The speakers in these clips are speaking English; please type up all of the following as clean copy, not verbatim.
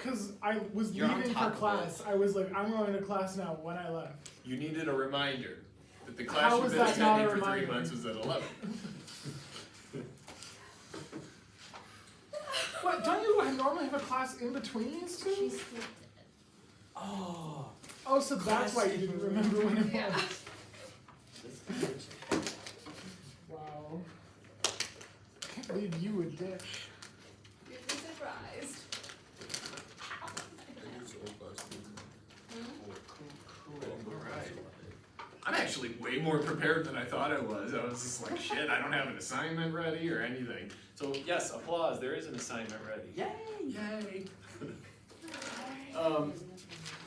Because I was You're on leaving for top of class. I was like, I'm going to class now when I left. You needed a reminder that the How class you've was been that not attending a for 3 reminder? months was at 11. What, don't you normally have a class in between these two? She skipped it. Oh. Oh, so that's why you didn't remember when it Yeah. was. Wow. Can't believe you would dish. You'd be surprised. Alright. I'm actually way more prepared than I thought I was. I was just like, shit, I don't have an assignment ready or anything. So yes, applause, there is an assignment ready. Yay!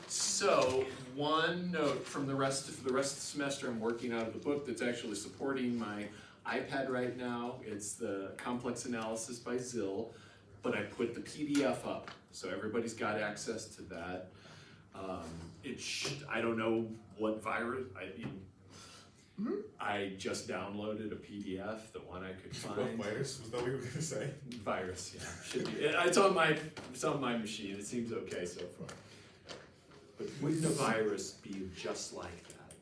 So one note from the rest of the semester, I'm working out of the book that's actually supporting my iPad right now. It's the Complex Analysis by Zill, but I put the PDF up, so everybody's got access to that. I don't know what virus, I just downloaded a PDF, the one I could find. What virus? Was that what you were gonna say? Virus, yeah, should be. It's on my machine, it seems okay so far. But wouldn't a virus be just like that?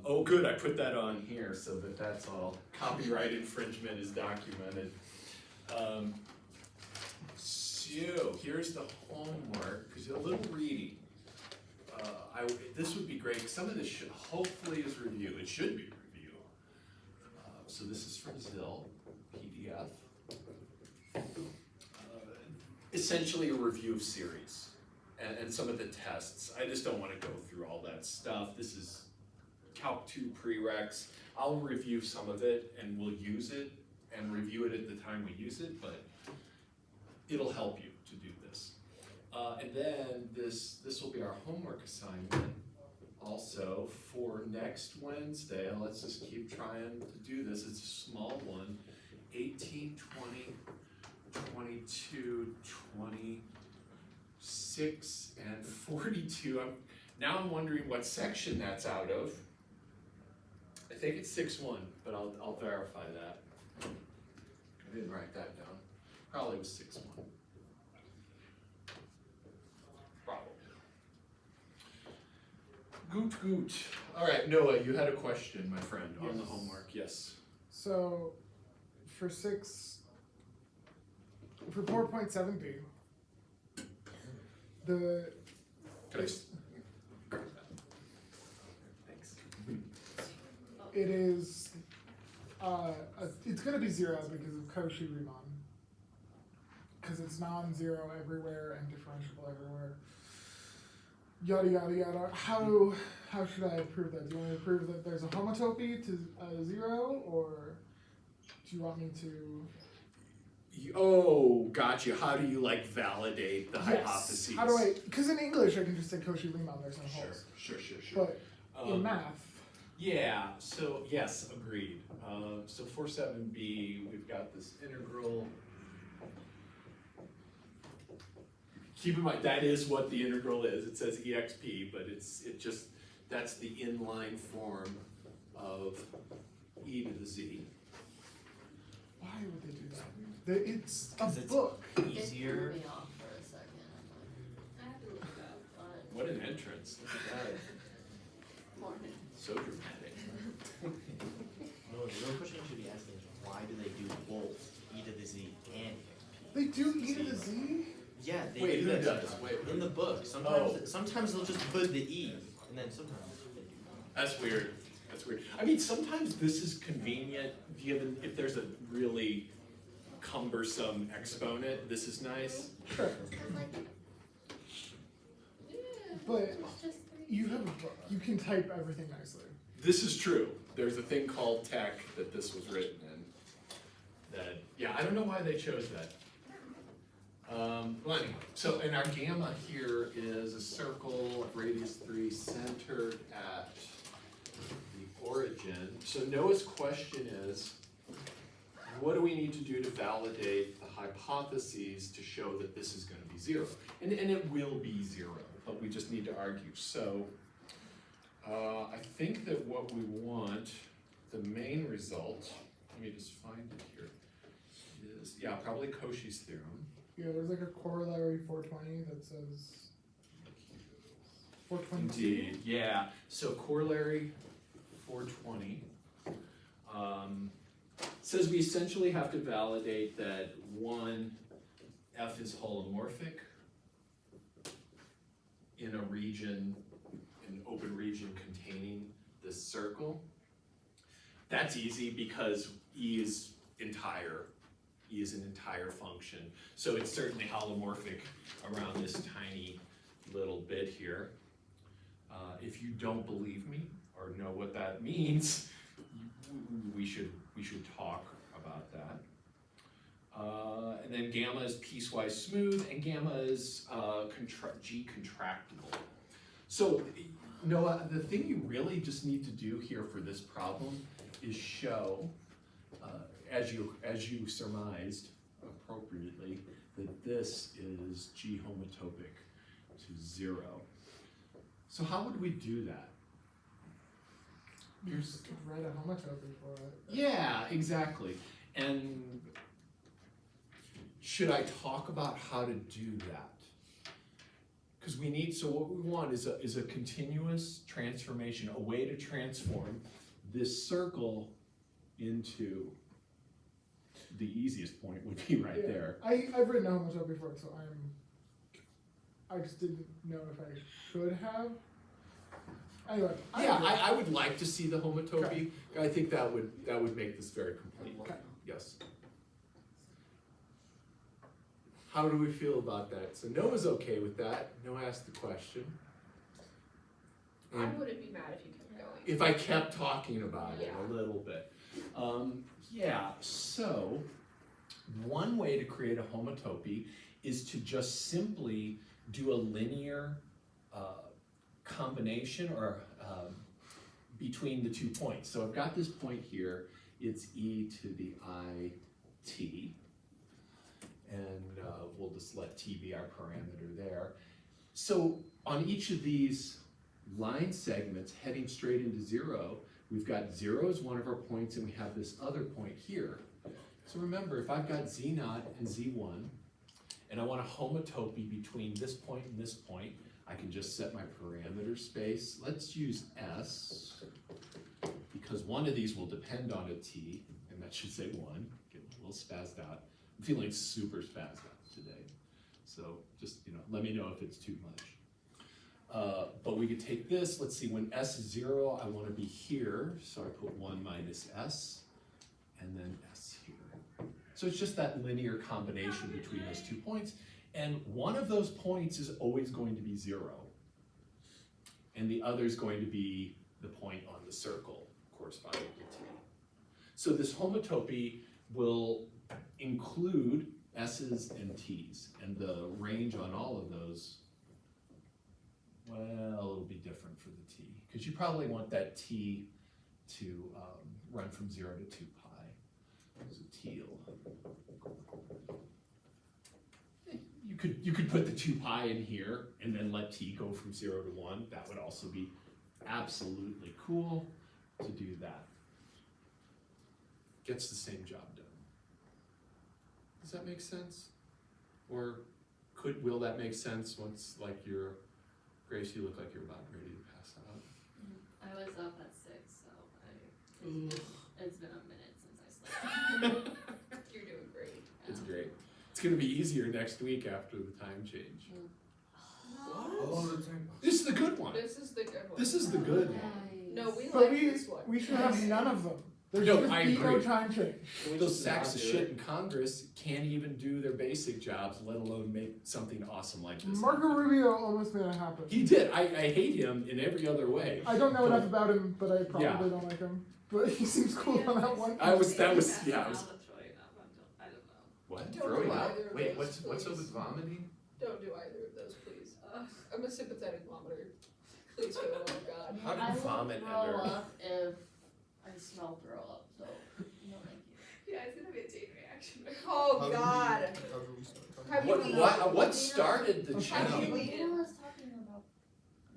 Oh good, I put that on here so that that's all. Copyright infringement is documented. So here's the homework, because a little reading. This would be great. Some of this should hopefully is review. It should be review. So this is from Zill, PDF. Essentially a review of series and some of the tests. I just don't want to go through all that stuff. This is Calc 2 prereqs. I'll review some of it and we'll use it and review it at the time we use it, but it'll help you to do this. And then this will be our homework assignment also for next Wednesday. Let's just keep trying to do this. It's a small one. 18, 20, 22, 26, and 42. Now I'm wondering what section that's out of. I think it's 6-1, but I'll verify that. I didn't write that down. Probably was 6-1. Goot. All right, Noah, you had a question, my friend, on the Yes. homework. Yes. So, for 4.7b, the Can I grab that? Thanks. it is it's going to be 0 because of Cauchy Riemann, because it's non-zero everywhere and differentiable everywhere. Yada yada yada. How should I prove that? Do you want me to prove that there's a homotopy to 0, or do you want me to? Oh, gotcha. How do you like validate the Yes. hypotheses? How do I? Because in English I can just say Cauchy Riemann. There's no holes. Sure. But in math, Yeah. So yes, agreed. So 4.7b, we've got this integral. Keep in mind that is what the integral is. It says exp, but that's the inline form of e to the z. why would they do that? It's a 'Cause it's book. Easier. It threw me off for a second. I have to look it up. But What an entrance! Look at that. morning. So dramatic. No, the real question you should be asking is why do they do both e to the z and exp? They do e to the z. Yeah, they Wait, do who that does? sometimes. Wait, in the book. Sometimes they'll just put the e, and then sometimes they do not. That's weird. I mean, sometimes this is convenient, given if there's a really cumbersome exponent, this is nice. Sure, Because like, but it's just you have a book. You can type everything nicely. This is true. There's a thing called tech that this was written in. That, yeah, I don't know why they chose that. Well, anyway, so and our gamma here is a circle of radius 3 centered at the origin. So Noah's question is, what do we need to do to validate the hypotheses to show that this is going to be 0? And it will be 0, but we just need to argue. So I think that what we want, the main result, let me just find it here, is, yeah, probably Cauchy's theorem. Yeah, there's like a corollary 420 that says 420. Indeed, yeah. So corollary 420 says we essentially have to validate that one, F is holomorphic in a region, an open region containing this circle. That's easy because E is entire. E is an entire function. So it's certainly holomorphic around this tiny little bit here. If you don't believe me or know what that means, we should talk about that. And then gamma is piecewise smooth, and gamma is G contractible. So, Noah, the thing you really just need to do here for this problem is show, as you surmised appropriately, that this is G homotopic to 0. So how would we do that? You could write a homotopy for it. Yeah, exactly. And should I talk about how to do that? Because we need, so what we want is a continuous transformation, a way to transform this circle into the easiest point would be right Yeah. there. I've written a homotopy for it, so I just didn't know if I should have. Anyway, Yeah, I would like to see the homotopy. I think that would make this very complete. Okay. Yes. How do we feel about that? So Noah's okay with that. Noah asked the question. I And wouldn't be mad if you kept going. if I kept talking about it Yeah. a little bit. Yeah, so one way to create a homotopy is to just simply do a linear combination or between the 2 points. So I've got this point here, it's e to the I t, and we'll just let t be our parameter there. So on each of these line segments heading straight into 0, we've got 0 as one of our points, and we have this other point here. So remember, if I've got z0 and z1, and I want a homotopy between this point and this point, I can just set my parameter space. Let's use S, because one of these will depend on a t, and that should say 1. Get a little spazzed out. I'm feeling super spazzed out today. So just, let me know if it's too much. But we could take this, let's see, when S is 0, I want to be here, so I put 1 minus S, and then S here. So it's just that linear combination between those 2 points, and one of those points is always going to be 0, and the other is going to be the point on the circle corresponding to T. So this homotopy will include S's and T's, and the range on all of those, well, it'll be different for the T, because you probably want that T to run from 0 to 2 pi. So teal. You could put the 2 pi in here and then let T go from 0 to 1. That would also be absolutely cool to do that. Gets the same job done. Does that make sense? Or will that make sense once, like, Grace, you look like you're about ready to pass out. I was up at 6, so it's been a minute since I slept. You're doing great. It's great. It's gonna be easier next week after the time change. Oh, the time. This is the good one. This is the good one. This is the good one. No, we But like this one. we should have none of them. There No, should just I be no agree. time change. Those sacks of shit in Congress can't even do their basic jobs, let alone make something awesome like this. Marco Rubio almost made it happen. He did. I hate him in every other way. I don't know But- enough about him, but I probably Yeah. don't like him. But he seems cool on that one. That was, yeah. I was, I don't know. what? Don't Throw do it out? either of Wait, those, what's up please. with vomiting? Don't do either of those, please. I'm a sympathetic vomiter. Please, for the love of God. How do you vomit, I will Ender? throw up if I smell throw up, so no thank you. Yeah, it's gonna be a chain reaction. Oh, God. How do we start talking? Have you What, eaten? what started the Have you chain? eaten? Everyone was talking about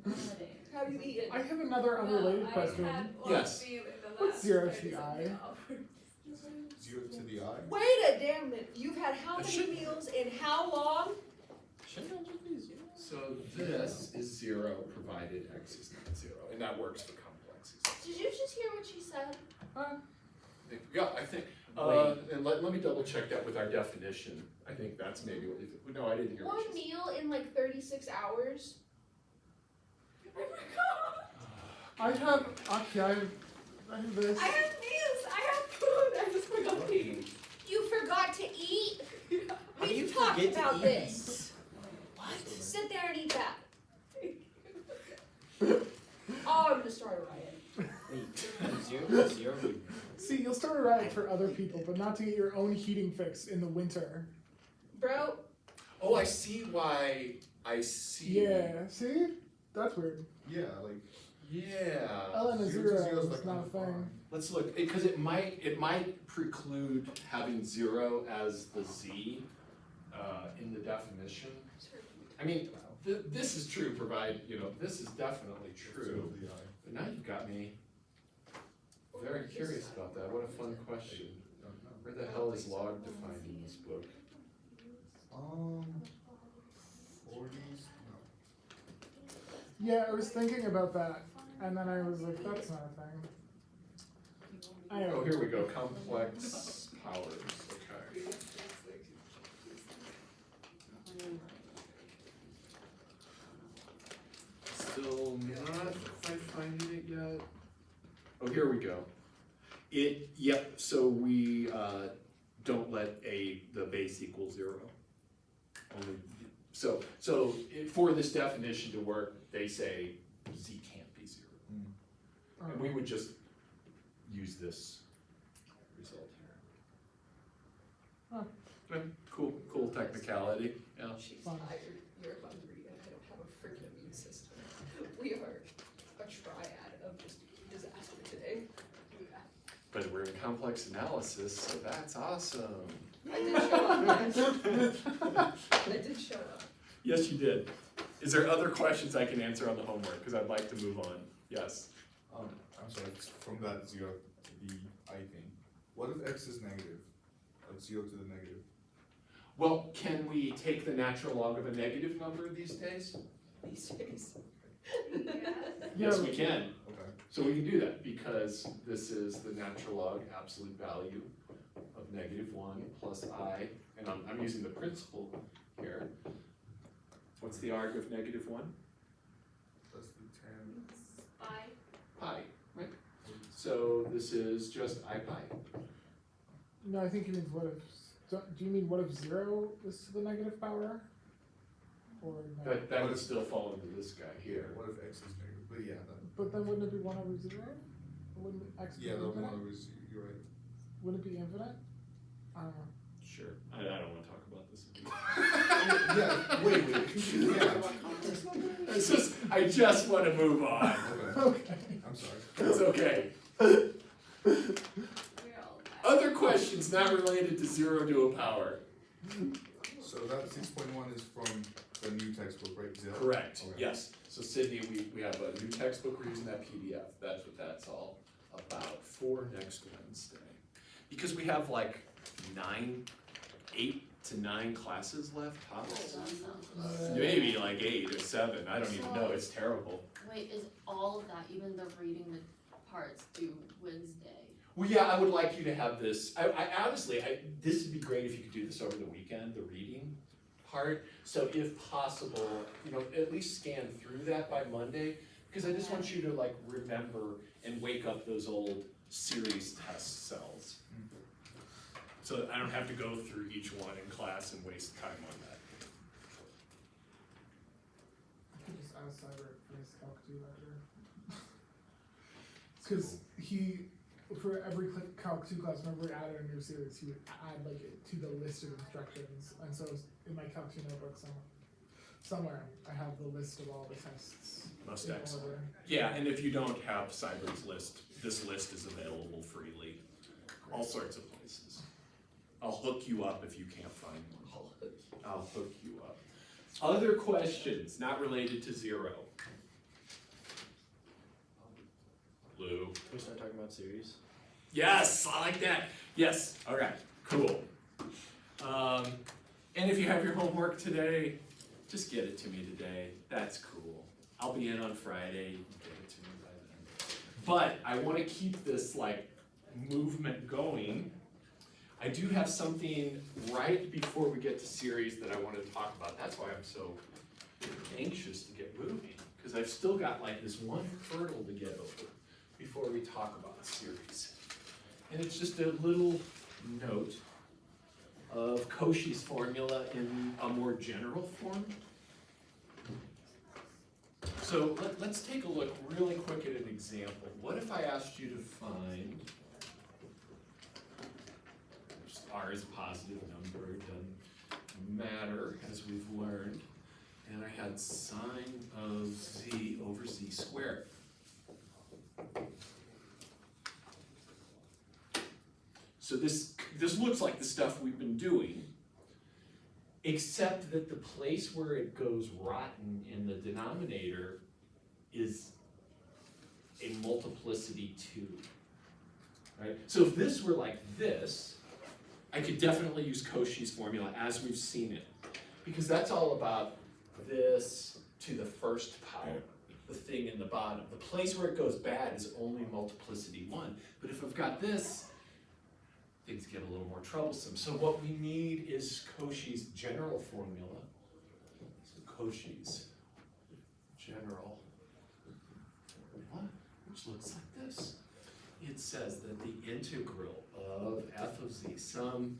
vomiting. Have you eaten? I have another unrelated question. Yes. What's 0 to the I? 0 to the I? Way to a damn minute. You've had how I many should- meals in how long? Shouldn't I just be 0? So this is 0 provided x is not 0, and that works for complexes. Did you just hear what she said? Yeah, I think, and let me double check that with our definition. I think that's maybe what you, no, I didn't hear what One you said. meal in like 36 hours? Oh my god! I have, okay, I have this. I have meals! I have food! I just forgot to eat. You forgot to eat? How do you We've talked forget to about eat? this. What? Sit there and eat that. Oh, I'm gonna start a riot. Wait, 0? See, you'll start a riot for other people, but not to get your own heating fix in the winter. Bro, Oh, I see why, I see. Yeah, see? That's weird. Yeah, like. Yeah. Ln is 0 to 0 0 is like not a on the thing. farm. Let's look, because it might preclude having 0 as the z in the definition. I mean, this is true, this is definitely true. So the I. But now you've got me very curious about that. What a fun question. Where the hell is log defined in this book? 40s? No. Yeah, I was thinking about that, and then I was like, that's not a thing. Oh, here we go, complex powers, okay. Still not quite finding it yet. Oh, here we go. Yep, so we don't let the base equal 0. Only, for this definition to work, they say z can't be 0. And we would just use this result here. Good, cool technicality, yeah. she's Fine. tired, you're hungry, and I don't have a freaking immune system. We are a triad of just disaster today. But we're in complex analysis, so that's awesome. I did show up. I did show up. Yes, you did. Is there other questions I can answer on the homework? Because I'd like to move on. Yes. I'm sorry, from that 0 to the I thing. What if x is negative? Like 0 to the negative? Well, can we take the natural log of a negative number these days? These days. Yes, we can. Okay. So we can do that because this is the natural log absolute value of -1 plus I, and I'm using the principal here. What's the arg of -1? That's the 10. Bye. Pi, right? So this is just I pi. No, I think he means what if, do you mean what if 0 is to the negative power? Or no? That would still fall into this guy here. What if x is negative? But yeah, But then wouldn't it be 1 over 0? Or wouldn't x be yeah, the infinite? 1 over z, you're right. Wouldn't it be infinite? I don't know. Sure. I don't want to talk about this. Yeah, wait, yeah. It's just, I just want to move on. Okay, Okay. I'm sorry. It's okay. We're all bad. Other questions not related to 0 to a power? So that 6.1 is from the new textbook, right? Zero? Correct, Okay. yes. So Sydney, we have a new textbook, we're using that PDF, that's what that's all about for next Wednesday. Because we have like 8 to 9 classes left, tops. Maybe like 8 or 7, I don't even know, it's terrible. Wait, is all of that, even the reading the parts, due Wednesday? Well, yeah, I would like you to have this, I honestly, this would be great if you could do this over the weekend, the reading part. So if possible, at least scan through that by Monday, because I just want you to like remember and wake up those old series test cells. So that I don't have to go through each one in class and waste time on that. I could just ask Cyber for his Cauchy lecture. Because for every Calc 2 class, whenever we added a new series, he would add like to the list of instructions. And so in my Calc 2 notebook somewhere, I have the list of all the tests. Most in excellent. order. Yeah, and if you don't have Cyber's list, this list is available freely, all sorts of places. I'll hook you up if you can't find one. I'll hook you up. Other questions not related to 0? Lou? Can we start talking about series? Yes, I like that. Yes, all right, cool. And if you have your homework today, just get it to me today. That's cool. I'll be in on Friday. You can get it to me by then. But I want to keep this like movement going. I do have something right before we get to series that I want to talk about. That's why I'm so anxious to get moving, because I've still got like this one hurdle to get over before we talk about series. And it's just a little note of Cauchy's formula in a more general form. So let's take a look really quick at an example. What if I asked you to find, R is a positive number, it doesn't matter as we've learned, and I had sine of z over z squared. So this looks like the stuff we've been doing, except that the place where it goes rotten in the denominator is a multiplicity 2. Right? So if this were like this, I could definitely use Cauchy's formula as we've seen it, because that's all about this to the first power, the thing in the bottom. The place where it goes bad is only multiplicity 1. But if I've got this, things get a little more troublesome. So what we need is Cauchy's general formula. So Cauchy's general formula, which looks like this. It says that the integral of f of z, some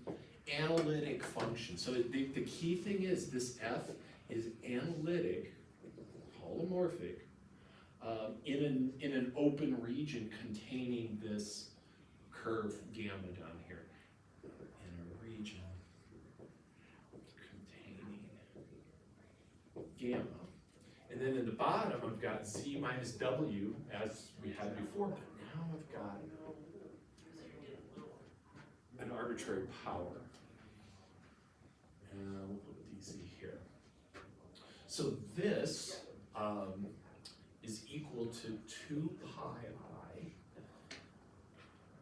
analytic function. So the key thing is this f is analytic, holomorphic, in an open region containing this curve gamma down here. In a region containing gamma. And then in the bottom, I've got z minus w as we had before, but now I've got an arbitrary power. And we'll put dz here. So this is equal to 2 pi I,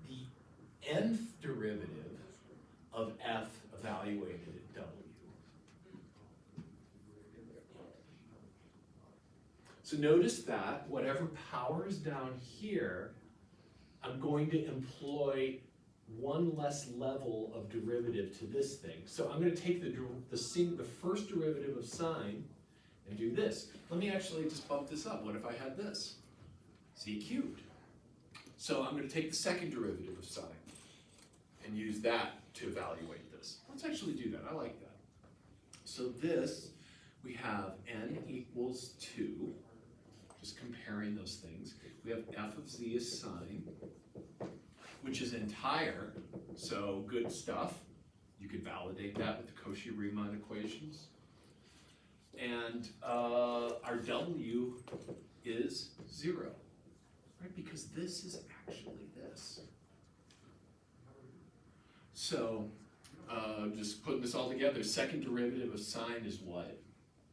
the nth derivative of f evaluated at w. So notice that whatever power is down here, I'm going to employ one less level of derivative to this thing. So I'm going to take the first derivative of sine and do this. Let me actually just bump this up. What if I had this? Z cubed. So I'm going to take the second derivative of sine and use that to evaluate this. Let's actually do that. I like that. So this, we have n equals 2. Just comparing those things. We have f of z is sine, which is entire, so good stuff. You could validate that with the Cauchy-Riemann equations. And our w is 0, right? Because this is actually this. So just putting this all together, second derivative of sine is what?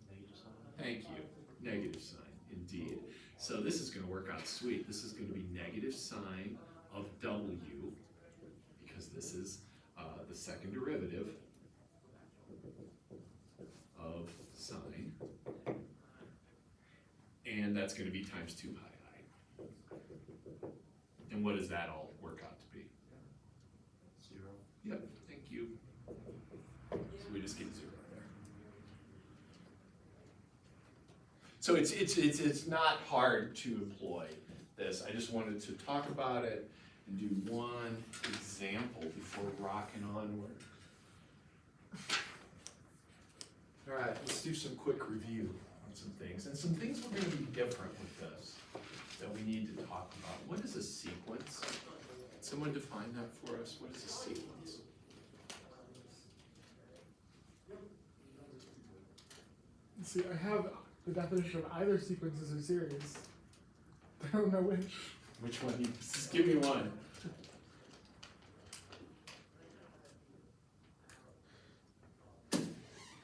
Negative sine. Thank you, negative sine, indeed. So this is going to work out sweet. This is going to be negative sine of w, because this is the second derivative of sine, and that's going to be times 2 pi I. And what does that all work out to be? 0. Yep, thank you. So we just get 0 there. So it's not hard to employ this. I just wanted to talk about it and do one example before rocking onward. All right, let's do some quick review on some things. And some things we're going to be different with this that we need to talk about. What is a sequence? Can someone define that for us? What is a sequence? Let's see, I have the definition of either sequences or series. I don't know which. Which one? Just give me one.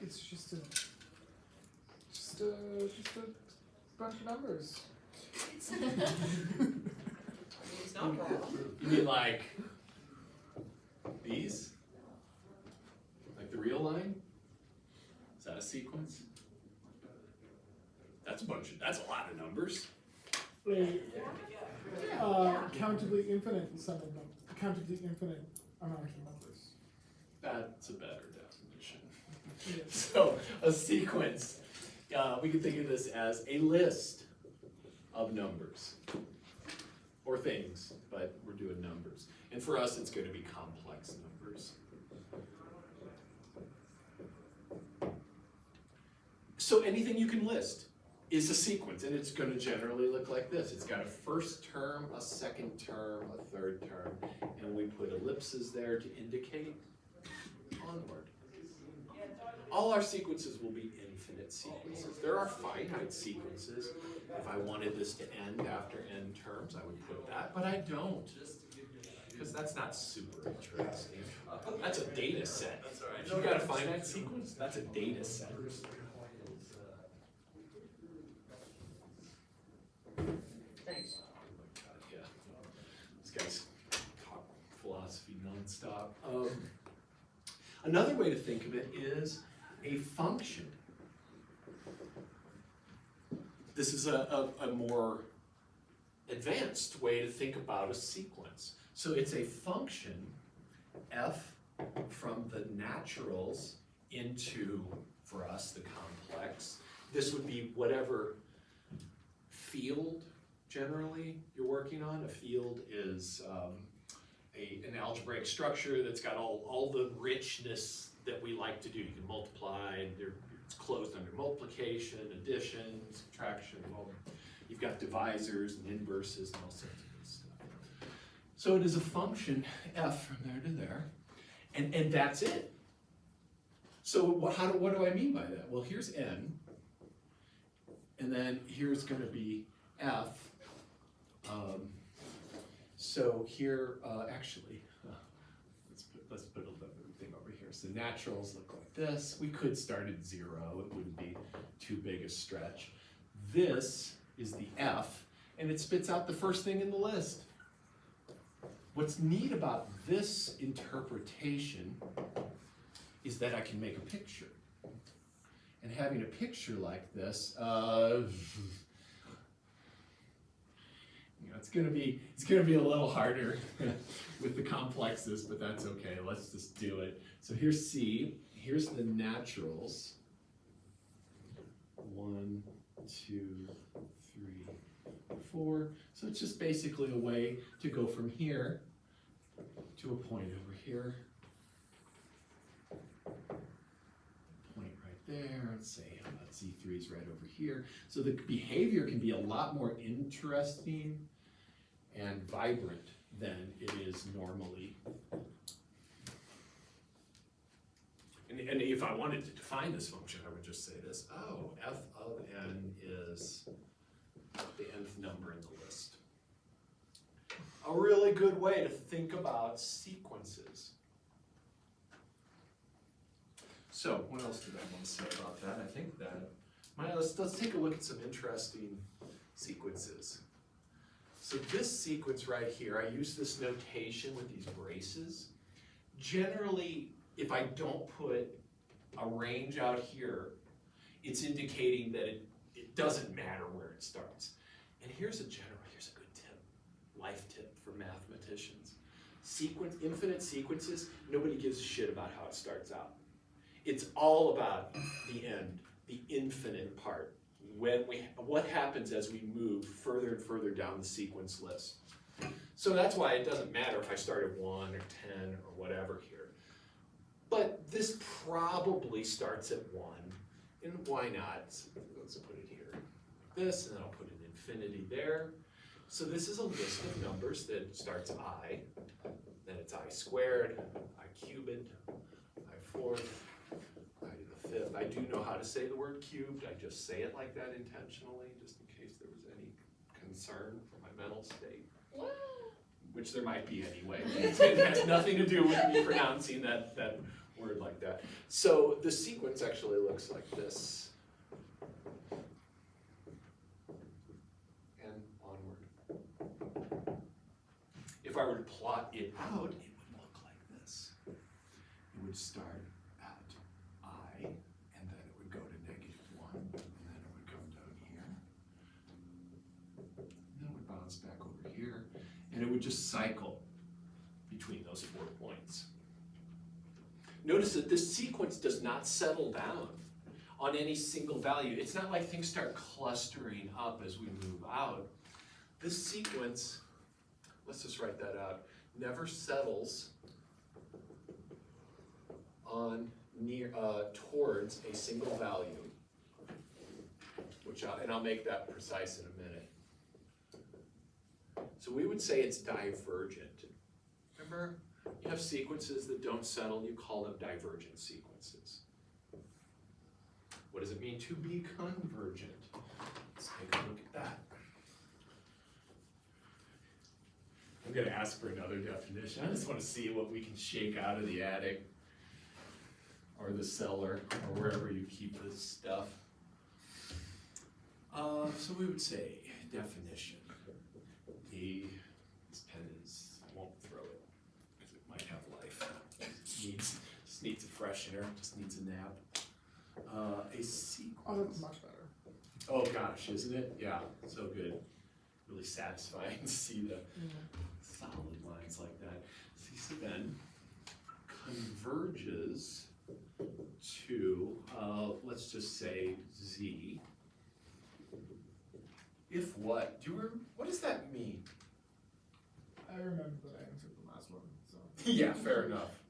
It's just a bunch of numbers. It's not wrong. You mean like these? Like the real line? sequence? That's a lot of numbers. Countably infinite sum of numbers, countably infinite amount of numbers. That's a better definition. Yes. So a sequence, we can think of this as a list of numbers or things, but we're doing numbers. And for us, it's going to be complex numbers. So anything you can list is a sequence, and it's going to generally look like this. It's got a first term, a second term, a third term, and we put ellipses there to indicate onward. All our sequences will be infinite sequences. There are finite sequences. If I wanted this to end after n terms, I would put that, but I don't, because that's not super interesting. That's a data set. If you've got a finite sequence, that's a data set. Thanks. Yeah, these guys talk philosophy nonstop. Another way to think of it is a function. This is a more advanced way to think about a sequence. So it's a function, f from the naturals into, for us, the complex. This would be whatever field, generally, you're working on. A field is an algebraic structure that's got all the richness that we like to do. You can multiply, and it's closed under multiplication, addition, subtraction. Well, you've got divisors and inverses and all sorts of good stuff. So it is a function, f from there to there, and that's it. So what do I mean by that? Well, here's n, and then here's going to be f. So here, actually, let's put a little thing over here. So naturals look like this. We could start at 0. It wouldn't be too big a stretch. This is the f, and it spits out the first thing in the list. What's neat about this interpretation is that I can make a picture. And having a picture like this, it's gonna be a little harder with the complexes, but that's okay. Let's just do it. So here's C. Here's the naturals. 1, 2, 3, 4. So it's just basically a way to go from here to a point over here. Point right there. Let's say C3 is right over here. So the behavior can be a lot more interesting and vibrant than it is normally. And if I wanted to define this function, I would just say this. Oh, f of n is the nth number in the list. A really good way to think about sequences. So, what else did I want to say about that? I think that, let's take a look at some interesting sequences. So this sequence right here, I use this notation with these braces. Generally, if I don't put a range out here, it's indicating that it doesn't matter where it starts. And here's a good tip, life tip for mathematicians. Infinite sequences, nobody gives a shit about how it starts out. It's all about the end, the infinite part. What happens as we move further and further down the sequence list. So that's why it doesn't matter if I start at 1 or 10 or whatever here. But this probably starts at 1, and why not? Let's put it here. This, and then I'll put an infinity there. So this is a list of numbers that starts I, then it's I squared, I cubed, I fourth, I to the fifth. I do know how to say the word cubed. I just say it like that intentionally, just in case there was any concern for my mental state. What? Which there might be anyway. It has nothing to do with me pronouncing that word like that. So the sequence actually looks like this. And onward. If I were to plot it out, it would look like this. It would start at I, and then it would go and it would just cycle between those 4 points. Notice that this sequence does not settle down on any single value. It's not like things start clustering up as we move out. This sequence, let's just write that out, never settles on towards a single value, and I'll make that precise in a minute. So we would say it's divergent. Remember, you have sequences that don't settle, you call them divergent sequences. What does it mean to be convergent? Let's take a look at that. I'm gonna ask for another definition. I just wanna see what we can shake out of the attic or the cellar or wherever you keep this stuff. So we would say definition. This pen I won't throw it because it might have life. Just needs a freshener, just needs a nap. A sequence. Oh, that's much better. Oh gosh, isn't it? Yeah, so good. Really satisfying to see the solid lines like that. See, so then converges to, let's just say Z. If what? What does that mean? I remember that I answered the last one, so. Yeah, fair enough.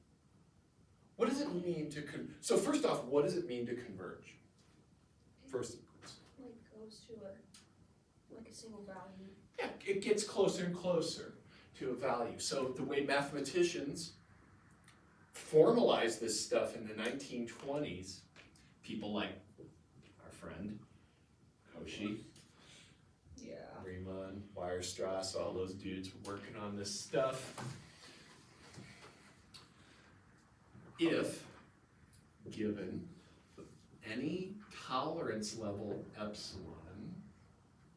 What does it mean to so first off, what does it mean to converge? First sequence. Like goes to a single value. Yeah, it gets closer and closer to a value. So the way mathematicians formalized this stuff in the 1920s, people like our friend Cauchy, Yeah. Riemann, Weierstrass, all those dudes were working on this stuff. If given any tolerance level epsilon,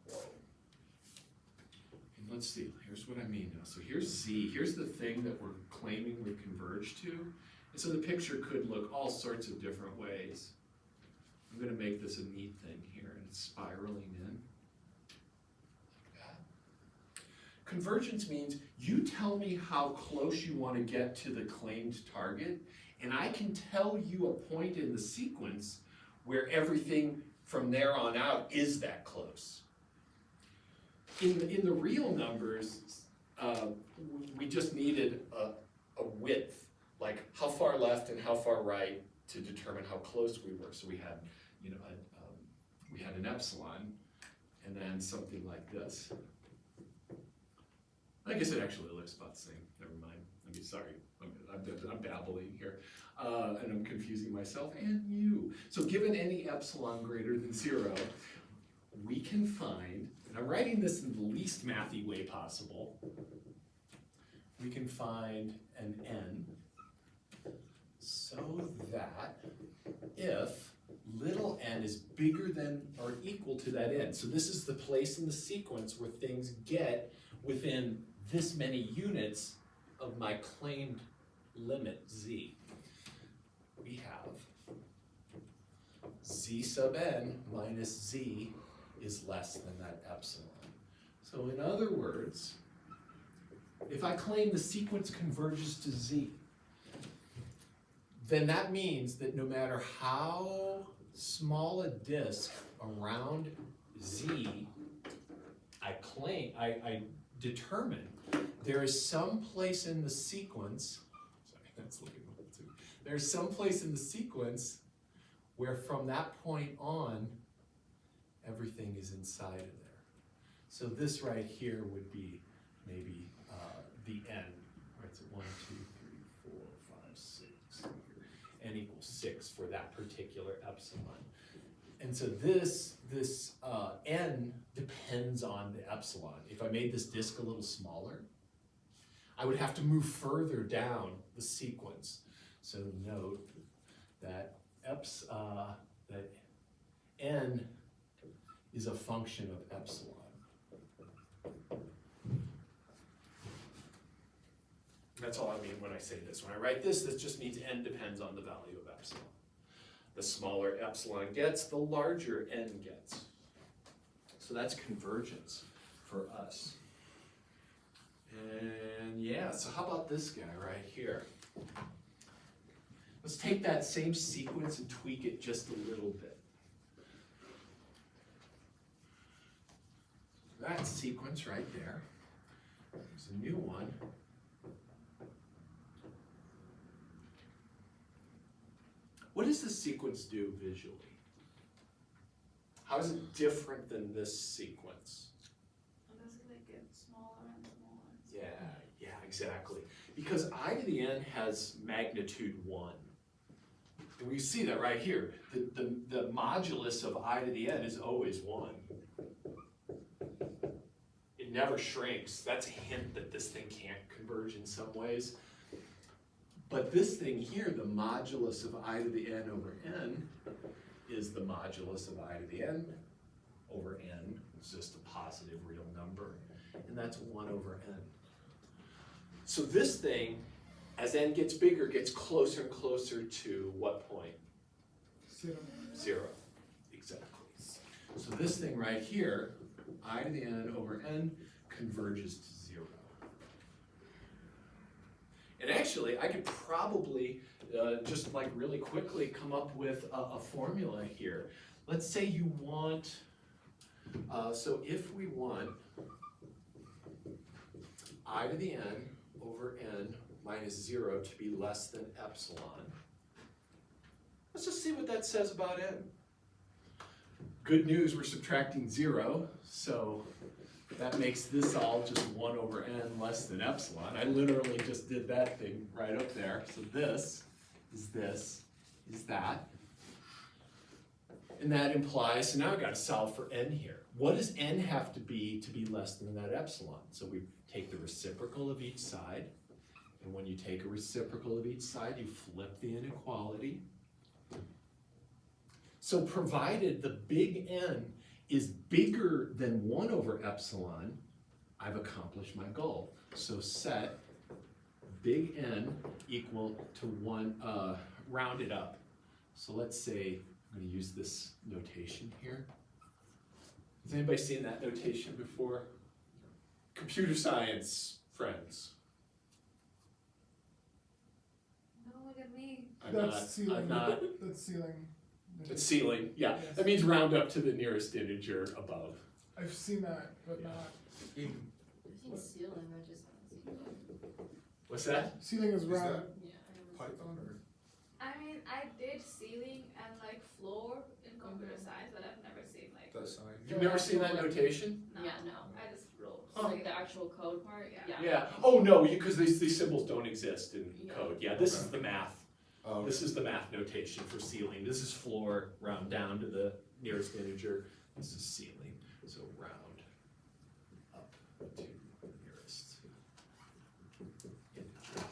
and let's see, here's what I mean now. So here's Z, here's the thing that we're claiming we converge to. And so the picture could look all sorts of different ways. I'm gonna make this a neat thing here, and it's spiraling in. Convergence means you tell me how close you want to get to the claimed target, and I can tell you a point in the sequence where everything from there on out is that close. In the real numbers, we just needed a width, like how far left and how far right to determine how close we were. So we had, we had an epsilon, and then something like this. I guess it actually looks about the same. Never mind. I mean, sorry, I'm babbling here, and I'm confusing myself and you. So given any epsilon greater than 0, we can find, and I'm writing this in the least mathy way possible, we can find an n so that if little n is bigger than or equal to that n, so this is the place in the sequence where things get within this many units of my claimed limit z. We have z sub n minus z is less than that epsilon. So in other words, if I claim the sequence converges to z, then that means that no matter how small a disk around z I determine, there is some place in the sequence, sorry, that's looking a little too, there's some place in the sequence where from that point on, everything is inside of there. So this right here would be maybe the n, right? So 1, 2, 3, 4, 5, 6, n equals 6 for that particular epsilon. And so this n depends on the epsilon. If I made this disk a little smaller, I would have to move further down the sequence. So note that that n is a function of epsilon. That's all I mean when I say this. When I write this, this just means n depends on the value of epsilon. The smaller epsilon gets, the larger n gets. So that's convergence for us. And yeah, so how about this guy right here? Let's take that same sequence and tweak it just a little bit. That sequence right there. There's a new one. What does this sequence do visually? How is it different than this sequence? Doesn't it get smaller and smaller? Yeah, exactly. Because I to the n has magnitude 1. And we see that right here. The modulus of I to the n is always 1. It never shrinks. That's a hint that this thing can't converge in some ways. But this thing here, the modulus of I to the n over n, is the modulus of I to the n over n. It's just a positive real number. And that's 1 over n. So this thing, as n gets bigger, gets closer and closer to what point? 0. 0. Exactly. So this thing right here, I to the n over n, converges to 0. And actually, I could probably just like really quickly come up with a formula here. Let's say you want, so if we want I to the n over n minus 0 to be less than epsilon, let's just see what that says about n. Good news, we're subtracting 0, so that makes this all just 1 over n less than epsilon. I literally just did that thing right up there. So this, is that. And that implies, so now I've got to solve for n here. What does n have to be less than that epsilon? So we take the reciprocal of each side. And when you take a reciprocal of each side, you flip the inequality. So provided the big N is bigger than 1 over epsilon, I've accomplished my goal. So set big N equal to 1, round it up. So let's say, I'm going to use this notation here. Has anybody seen that notation before? Computer science friends. Don't look at me. That's ceiling. not. That's ceiling. It's ceiling, yeah. Yes. That means round up to the nearest integer above. I've seen that, but not. I think ceiling, I just haven't seen it. What's that? Ceiling is Is round. that Yeah, I haven't seen Python or? I mean, I did ceiling and like floor in computer science, but I've never seen like. That sign? You've never seen that notation? No, Yeah, no. I just wrote. Oh. Like the actual code part, yeah. Yeah. Oh, no, because these symbols don't exist in Yeah. code. Yeah, this is Okay. the math. Oh, This is the math notation for ceiling. This is floor, round down to the nearest integer. This is ceiling, so round up to nearest integer.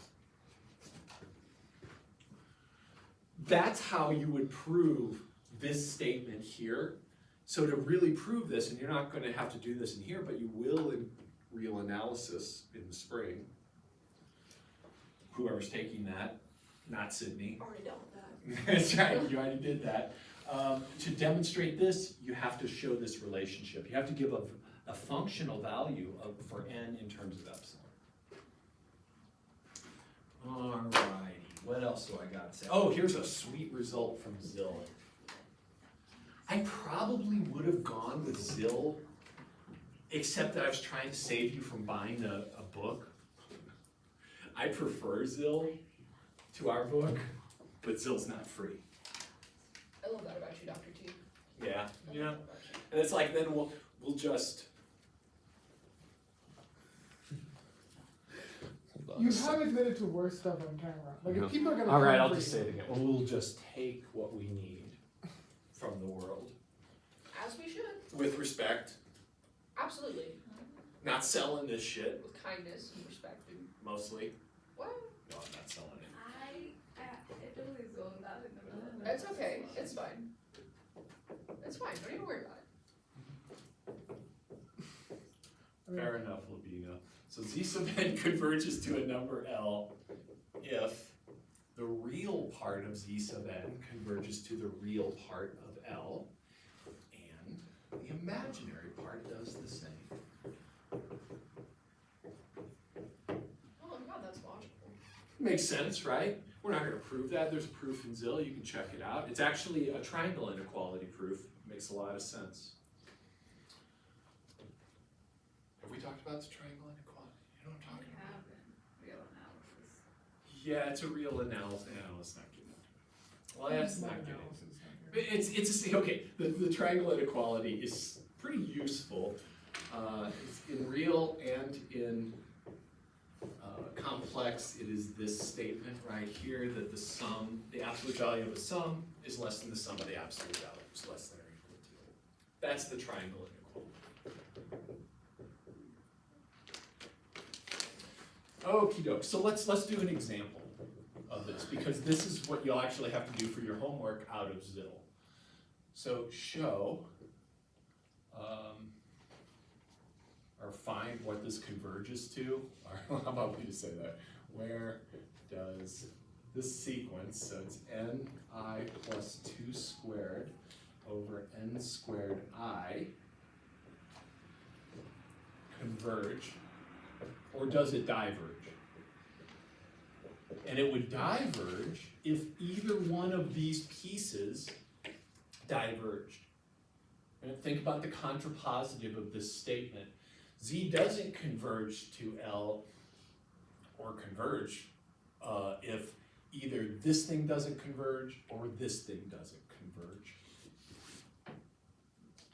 That's how you would prove this statement here. So to really prove this, and you're not going to have to do this in here, but you will in real analysis in the spring. Whoever's taking that. Not Sydney. Already done with that. That's right, you already did that. To demonstrate this, you have to show this relationship. You have to give a functional value for n in terms of epsilon. Alrighty, what else do I got to say? Oh, here's a sweet result from ZIL. I probably would have gone with ZIL, except that I was trying to save you from buying a book. I prefer ZIL to our book, but ZIL's not free. I love that about you, Dr. T. Yeah, I yeah. love that about you. And it's like, then we'll just. You have admitted to worse stuff on camera. Like if people are gonna. All right, come I'll for just you- say it again. We'll just take what we need from the world As we should. with respect, Absolutely. not selling this shit With kindness and respect and mostly. what? No, I'm not selling it. It totally zoned out in the middle of It's okay. It's fine. It's fine. Don't even worry about it. I mean, Fair enough, Labina. So Z sub n converges to a number L if the real part of Z sub n converges to the real part of L, and the imaginary part does the same. Makes sense, right? We're not gonna prove that, there's a proof in ZIL, you can check it out. It's actually a triangle inequality proof, makes a lot of sense. Have we talked about the triangle inequality? You know what I'm talking about? Real analysis. Yeah, it's a real analysis, no, let's not get into it. Well, that's not getting Analysis, not good. It's okay, the triangle inequality is pretty useful. It's in real and in complex, it is this statement right here that the sum, the absolute value of a sum is less than the sum of the absolute values, less than or equal to. That's the triangle inequality. Okie doke, so let's do an example of this, because this is what you'll actually have to do for your homework out of ZIL. So show, or find what this converges to, or how about we just say that? Where does this sequence, so it's ni plus 2 squared over n squared I, converge, or does it diverge? And it would diverge if either one of these pieces diverged. And think about the contrapositive of this statement. Z doesn't converge to L or converge if either this thing doesn't converge or this thing doesn't converge.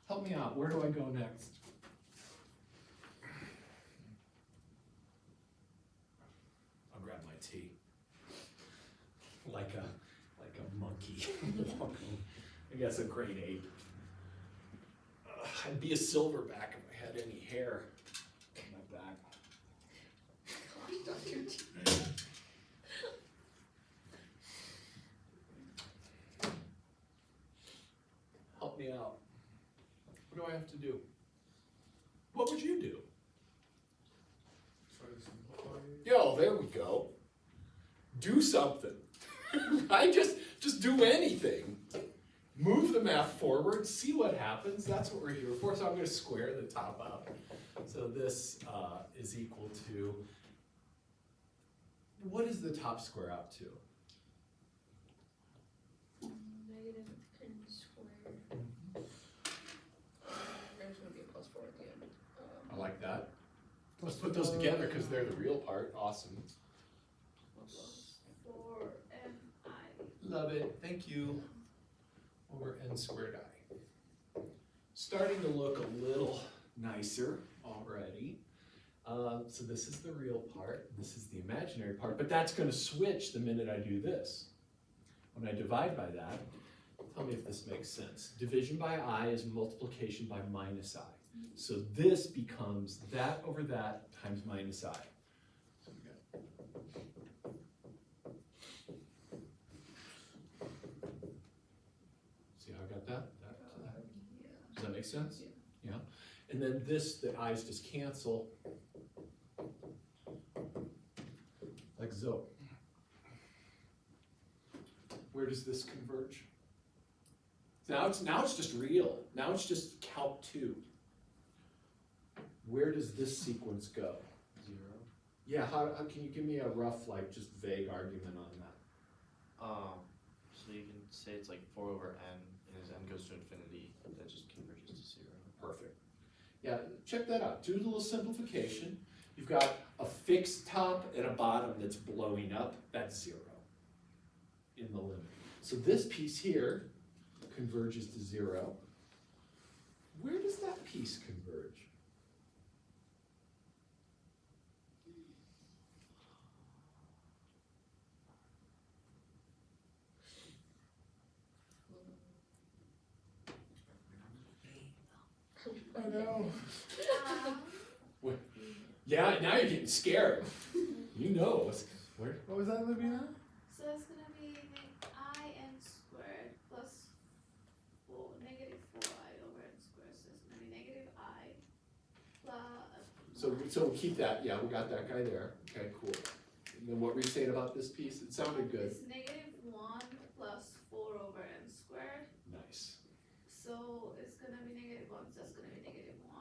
Help me out, where do I go next? I'll grab my tea. Like a monkey. I guess a grade 8. I'd be a silverback if I had any hair on my back. Gosh, Dr. T. Help me out. What do I have to do? What would you do? Try to simplify it. Yo, there we go. Do something. I just do anything. Move the math forward, see what happens. That's what we're here for. So I'm going to square the top up. So this is equal to, what is the top square out to? Negative n squared. There's gonna be a +4 at the end. I like that. Let's put those together because they're the real part. Awesome. For mi. Love it. Thank you. Over n squared I. Starting to look a little nicer already. So this is the real part, this is the imaginary part, but that's going to switch the minute I do this. When I divide by that, tell me if this makes sense. Division by I is multiplication by minus I. So this becomes that over that times minus I. So we got see how I got that? Does that make sense? Yeah. And then this, the i's just cancel. Like so. Where does this converge? Now it's just real. Now it's just Calc 2. Where does this sequence go? 0. Yeah, how can you give me a rough, like, just vague argument on that? So you can say it's like 4 over n, and as n goes to infinity, that just converges to 0. Perfect. Yeah, check that out. Do a little simplification. You've got a fixed top and a bottom that's blowing up. That's 0 in the limit. So this piece here converges to 0. Where does that piece converge? I know. Yeah, now you're getting scared. You know. Where? What was that, Libina? So it's gonna be I n squared plus negative 4i over n squared. So it's gonna be negative I plus. So we'll keep that. Yeah, we got that guy there. Okay, cool. And then what were you saying about this piece? It sounded good. It's negative 1 plus 4 over n squared. Nice. So it's gonna be negative 1, so it's gonna be negative 1.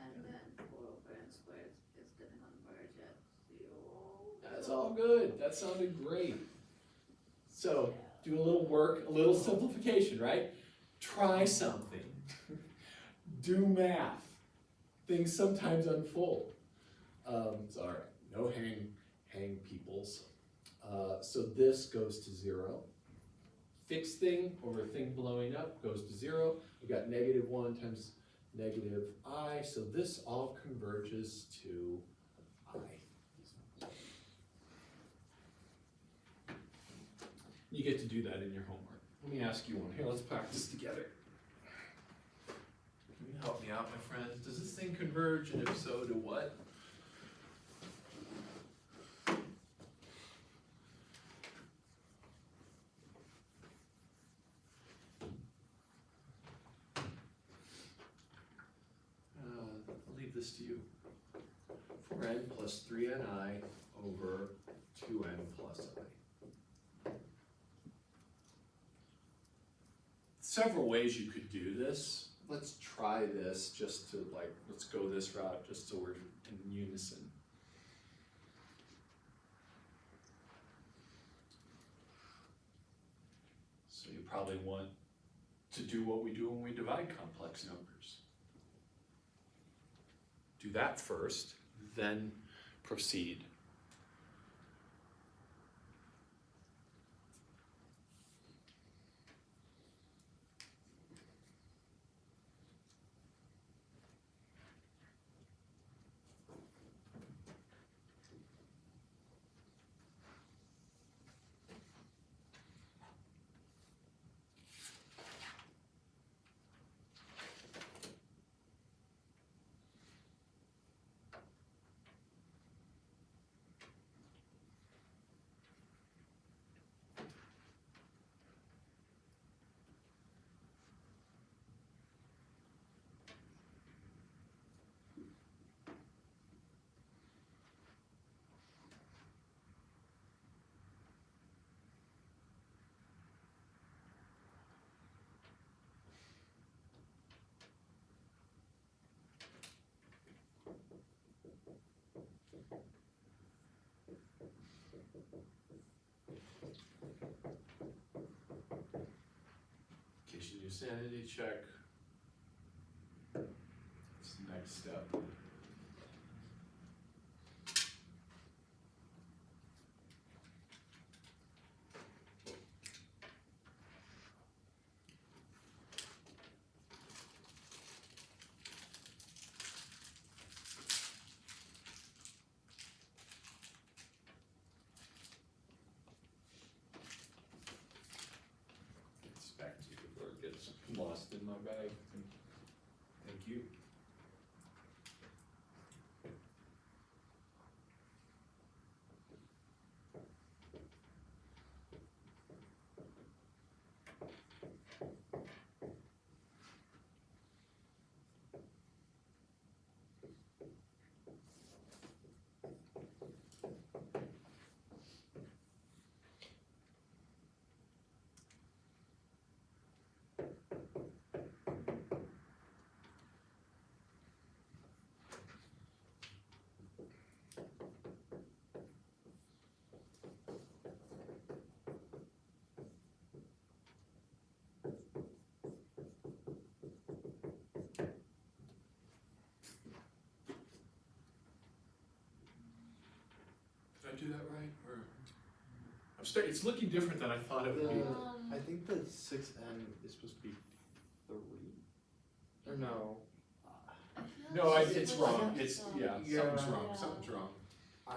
And then 4 over n squared is gonna converge at 0. That's all good. That sounded great. So, do a little work, a little simplification, right? Try something. Do math. Things sometimes unfold. It's all right. No hang peoples. So this goes to 0. Fixed thing over thing blowing up goes to 0. We got -1 times negative I. So this all converges to I. You get to do that in your homework. Let me ask you one. Here, let's practice together. Can you help me out, my friend? Does this thing converge, and if so, to what? I'll leave this to you. 4n plus 3ni over 2n plus I. Several ways you could do this. Let's try this just to let's go this route just so we're in unison. So you probably want to do what we do when we divide complex numbers. Do that first, then proceed. In case you do sanity check, that's the next step. It's back to you before it gets lost in my bag. Thank you. Did I do that right? Or it's looking different than I thought it would be. I think the 6n is supposed to be 3. Or no? No, it's was wrong. like It's, some- yeah, something's wrong, Yeah. something's wrong. I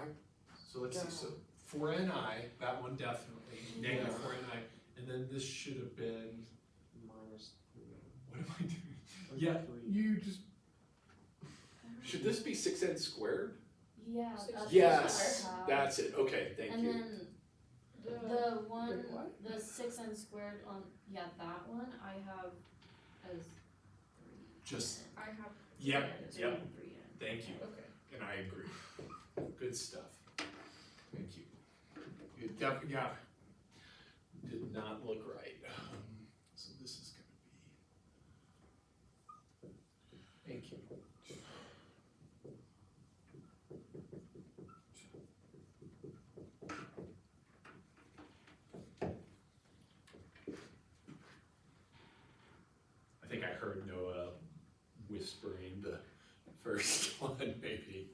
So let's see, so 4ni, that one definitely, negative Yeah. 4ni, and then this should have been, minus 3. what am I doing? Or Yeah. 3. You just, Should this be 6n squared? Yeah, Six- that's Yes, what I have. that's it, okay, thank And you. then the one, Wait, what? the 6n squared on, that one I have as 3. Just, I have, yep, It's yep, 3 in. thank you, okay. and I agree. Good stuff. Thank you. Yeah, did not look right. So this is gonna be, thank you. whispering the first one, maybe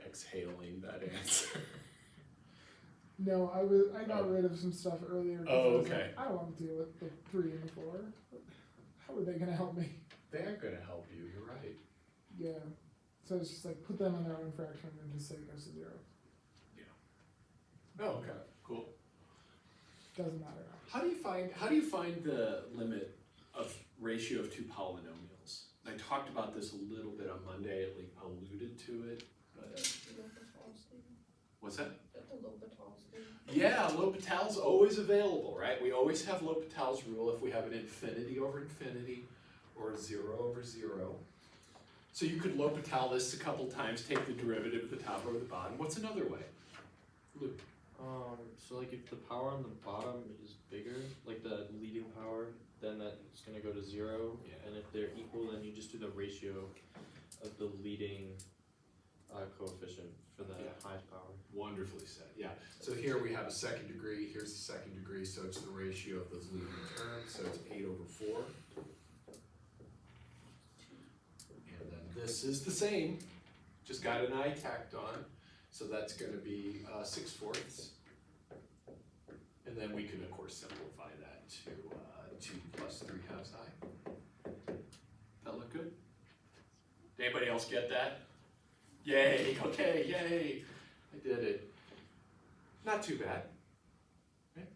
exhaling that answer. No, I got rid of some stuff earlier. 'Cause Oh, I was like, okay. I don't want to deal with the 3 and the 4. How are they gonna help me? They aren't gonna help you, you're right. Yeah. So it's just like put them in their own fraction and just say it goes to 0. Oh, okay, cool. Doesn't matter. How do you find the limit of ratio of two polynomials? And I talked about this a little bit on Monday, at least alluded to it, but what's that? Yeah, L'Hopital's always available, right? We always have L'Hopital's rule if we have an infinity over infinity or a 0 over 0. So you could L'Hopital this a couple times, take the derivative at the top over the bottom. What's another way? Luke? So like if the power on the bottom is bigger, like the leading power, then that's gonna go to 0. Yeah. And if they're equal, then you just do the ratio of the leading coefficient for the Yeah. highest power. Wonderfully said, yeah. So here we have a second degree, here's the second degree, so it's the ratio of those leading terms, so it's 8 over 4. And then this is the same, just got an I tacked on, so that's gonna be 6/4. And then we can of course simplify that to 2 plus 3/2 I. That look good? Did anybody else get that? Yay, okay, yay, I did it. Not too bad, right?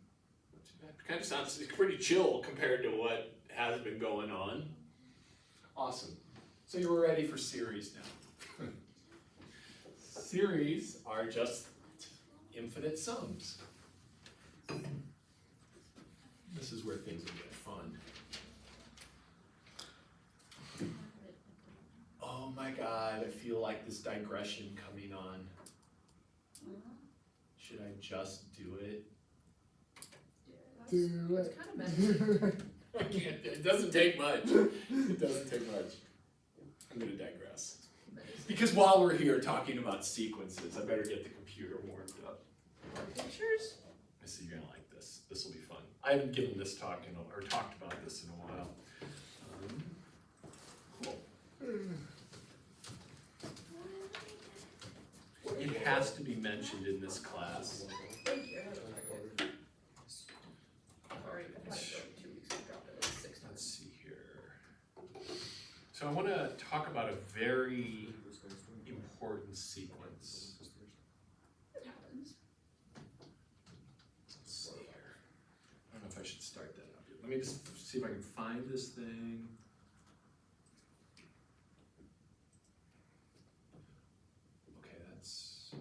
Not too bad. Kind of sounds pretty chill compared to what has been going on. Awesome. So you're ready for series now. Series are just infinite sums. This is where things will get fun. Oh my God, I feel like this digression coming on. Should I just do it? Do It's it. kind of messy. I can't, it doesn't take much. It doesn't take much. I'm gonna digress. Because while we're here talking about sequences, I better get the computer warmed up. Pictures? I see you're gonna like this. This will be fun. I haven't given this talk or talked about this in a while. Cool. It has to be mentioned in this class. Thank you. Sorry, I've had it for like 2 weeks. I dropped it like 6 times. Let's see here. So I want to talk about a very important sequence. It happens. Let's see here. I don't know if I should start that up. Let me just see if I can find this thing. Okay, that's,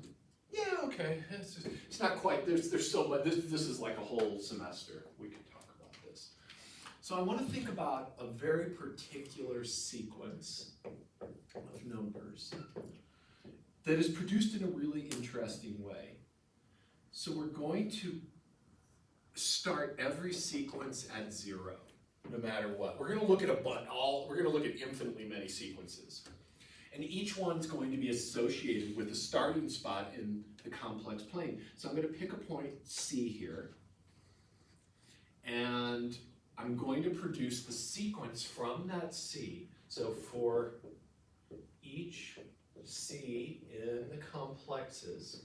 yeah, okay. It's not quite, there's so much, this is like a whole semester. We could talk about this. So I want to think about a very particular sequence of numbers that is produced in a really interesting way. So we're going to start every sequence at 0, no matter what. We're going to look at we're going to look at infinitely many sequences. And each one's going to be associated with a starting spot in the complex plane. So I'm going to pick a point C here, and I'm going to produce the sequence from that C. So for each C in the complexes,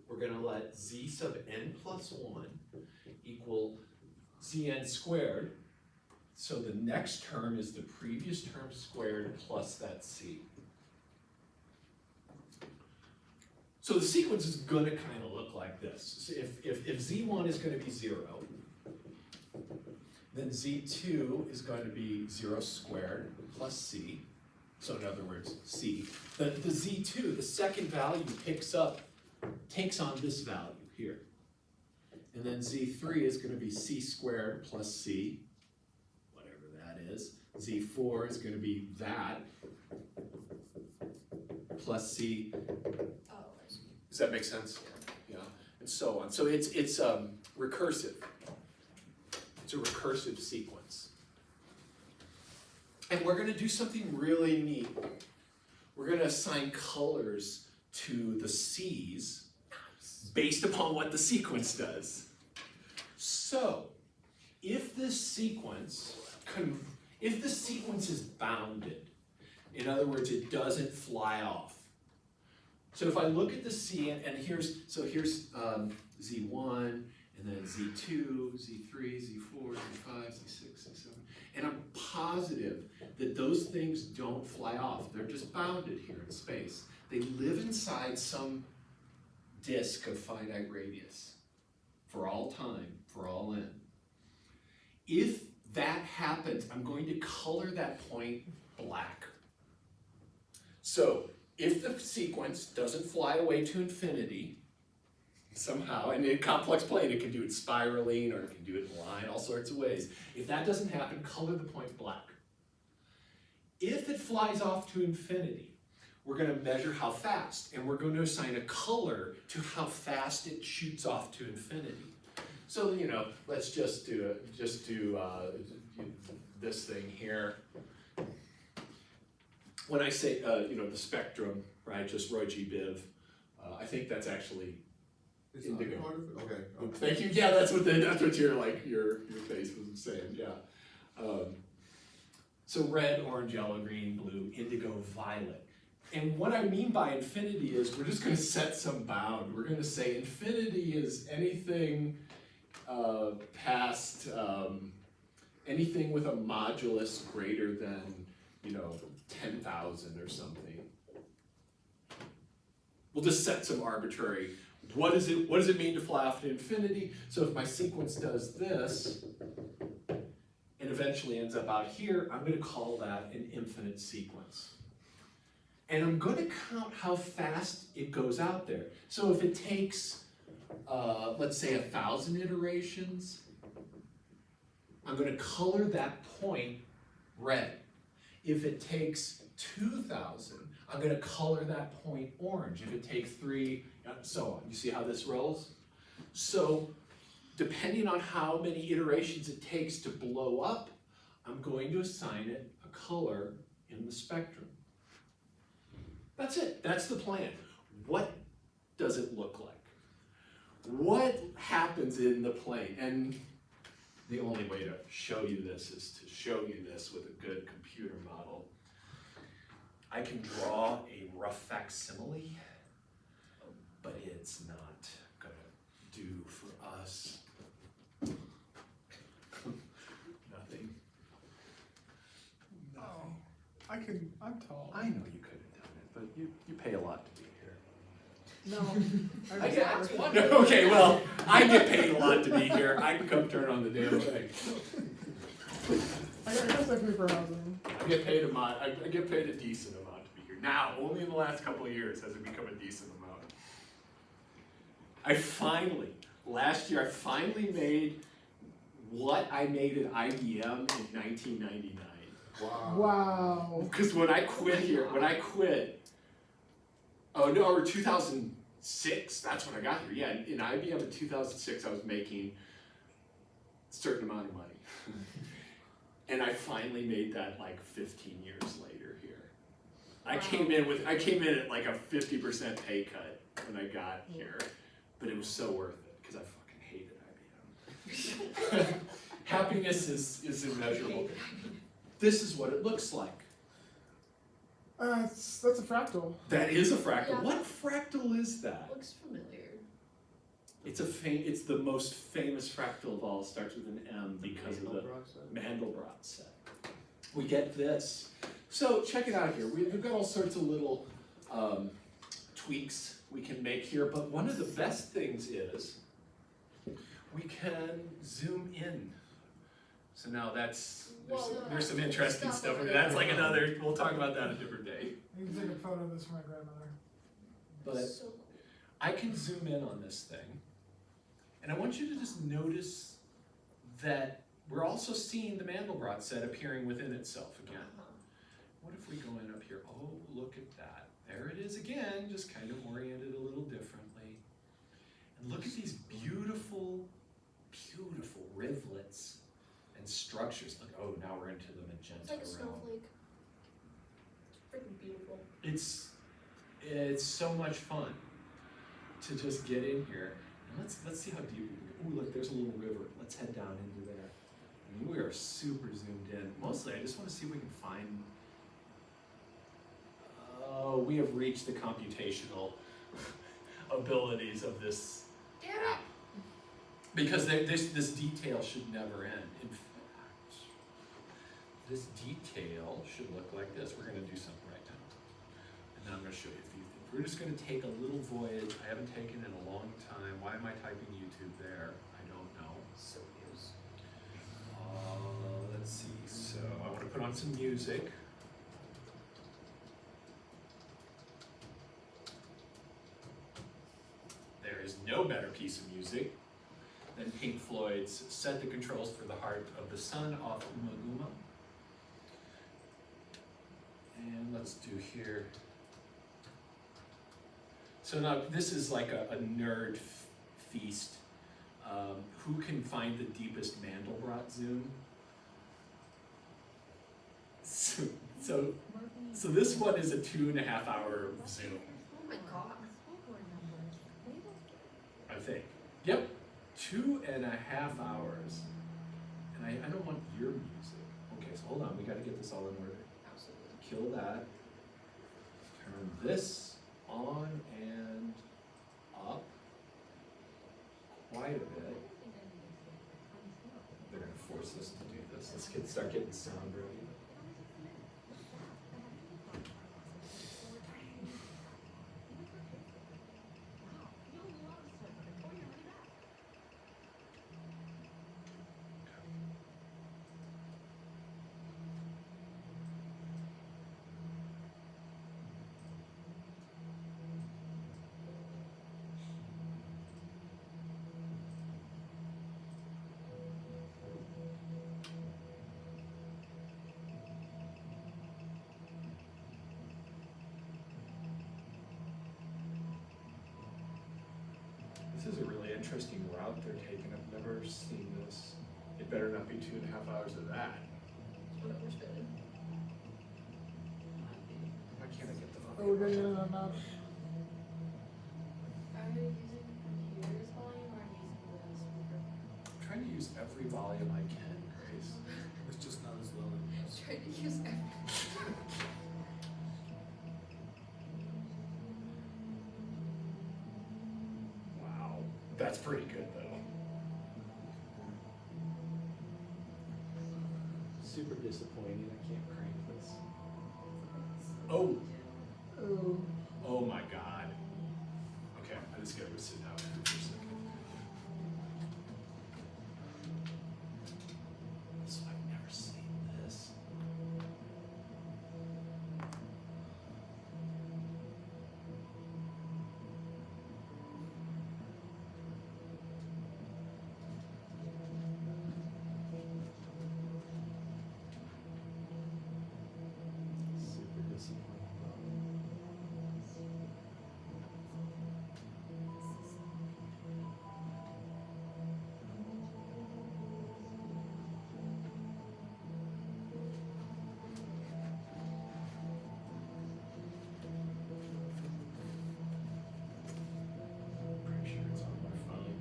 we're going to let Z sub n plus 1 equal Zn squared. So the next term is the previous term squared plus that C. So the sequence is going to kind of look like this. So if Z1 is going to be 0, then Z2 is going to be 0 squared plus C. So in other words, C. The Z2, the second value takes on this value here. And then Z3 is going to be C squared plus C, whatever that is. Z4 is going to be that plus C. Oh, I see. Does that make sense? Yeah. And so on. So it's recursive. It's a recursive sequence. And we're going to do something really neat. We're going to assign colors to the C's based upon what the sequence does. So, if this sequence, If the sequence is bounded, in other words, it doesn't fly off. So if I look at the C, and here's Z1, and then Z2, Z3, Z4, Z5, Z6, Z7, and I'm positive that those things don't fly off. They're just bounded here in space. They live inside some disk of finite radius for all time, for all n. If that happens, I'm going to color that point black. So if the sequence doesn't fly away to infinity, somehow, and in a complex plane, it can do it spiraling, or it can do it in line, all sorts of ways. If that doesn't happen, color the point black. If it flies off to infinity, we're going to measure how fast, and we're going to assign a color to how fast it shoots off to infinity. So, you know, let's just do this thing here. When I say, you know, the spectrum, right, just Roy G. Biv, I think that's actually It's indigo. not part of it? Okay. Thank you. Yeah, that's what your face was saying. Yeah. So red, orange, yellow, green, blue, indigo, violet. And what I mean by infinity is we're just going to set some bound. We're going to say infinity is anything past anything with a modulus greater than, you know, 10,000 or something. We'll just set some arbitrary. What does it mean to fly off to infinity? So if my sequence does this and eventually ends up out here, I'm going to call that an infinite sequence. And I'm going to count how fast it goes out there. So if it takes, let's say 1,000 iterations, I'm going to color that point red. If it takes 2,000, I'm going to color that point orange. If it takes 3, so on. You see how this rolls? So depending on how many iterations it takes to blow up, I'm going to assign it a color in the spectrum. That's it. That's the plan. What does it look like? What happens in the plane? And the only way to show you this is to show you this with a good computer model. I can draw a rough facsimile, but it's not gonna do for us. Nothing. Oh, I'm tall. I know you could have done it, but you pay a lot to be here. No. I get, okay, well, I get paid a lot to be here. I can come turn on the damn thing. I guess I pay for housing. I get paid a decent amount to be here. Now, only in the last couple of years has it become a decent amount. Last year, I finally made what I made at IBM in 1999. Wow. Because when I quit, or 2006, that's when I got here. Yeah, in IBM in 2006, I was making a certain amount of money. And I finally made that like 15 years later here. I came in at like a 50% pay cut when I got here, but it was so worth it because I fucking hated IBM. Happiness is immeasurable. This is what it looks like. That's a fractal. That is a fractal. Yeah. What fractal is that? Looks familiar. It's the most famous fractal of all. It starts with an M because of the Mandelbrot set. We get this. So check it out here. We've got all sorts of little tweaks we can make here, but one of the best things is we can zoom in. So now there's some interesting stuff. That's like another, we'll talk about that a different day. You can take a photo of this for my grandmother. But I can zoom in on this thing, and I want you to just notice that we're also seeing the Mandelbrot set appearing within itself again. What if we go in up here? Oh, look at that. There it is again, just kind of oriented a little differently. And look at these beautiful, beautiful rivulets and structures. Look, oh, now we're into the magenta It's like a realm. snowflake. Freaking beautiful. It's so much fun to just get in here. And let's see how deep we can go. Ooh, look, there's a little river. Let's head down into there. I mean, we are super zoomed in. Mostly, I just want to see if we can find. Oh, we have reached the computational abilities of this app. Because this detail should never end. In fact, this detail should look like this. We're going to do something right now. And then I'm going to show you a few things. We're just going to take a little voyage. I haven't taken in a long time. Why am I typing YouTube there? I don't know. So is. Let's see. So I want to put on some music. There is no better piece of music than Pink Floyd's Set the Controls for the Heart of the Sun off Uma Uma. And let's do here. So now this is like a nerd feast. Who can find the deepest Mandelbrot zoom? So this one is a 2.5 hour zoom, Oh my god. I think. Yep, 2.5 hours. And I don't want your music. Okay, so hold on, we gotta get this all in order. Absolutely. Kill that. Turn this on and up quite a bit. They're gonna force us to do this. Let's start getting sound ready. This is a really interesting route they're taking. I've never seen this. It better not be 2.5 hours of that. What we're spinning. Why can't I get the Oh, we're getting it enough. Are you using computer's volume or are you using the speaker? I'm trying to use every volume I can, Grace. It's just not as low. Trying to use everything. Wow. That's pretty good, though. Super disappointing, I can't crank this. Oh! Oh, Oh my god. Okay, I just gotta go sit down for a second. So I've never seen this. Super disappointing. Pretty sure it's on my phone.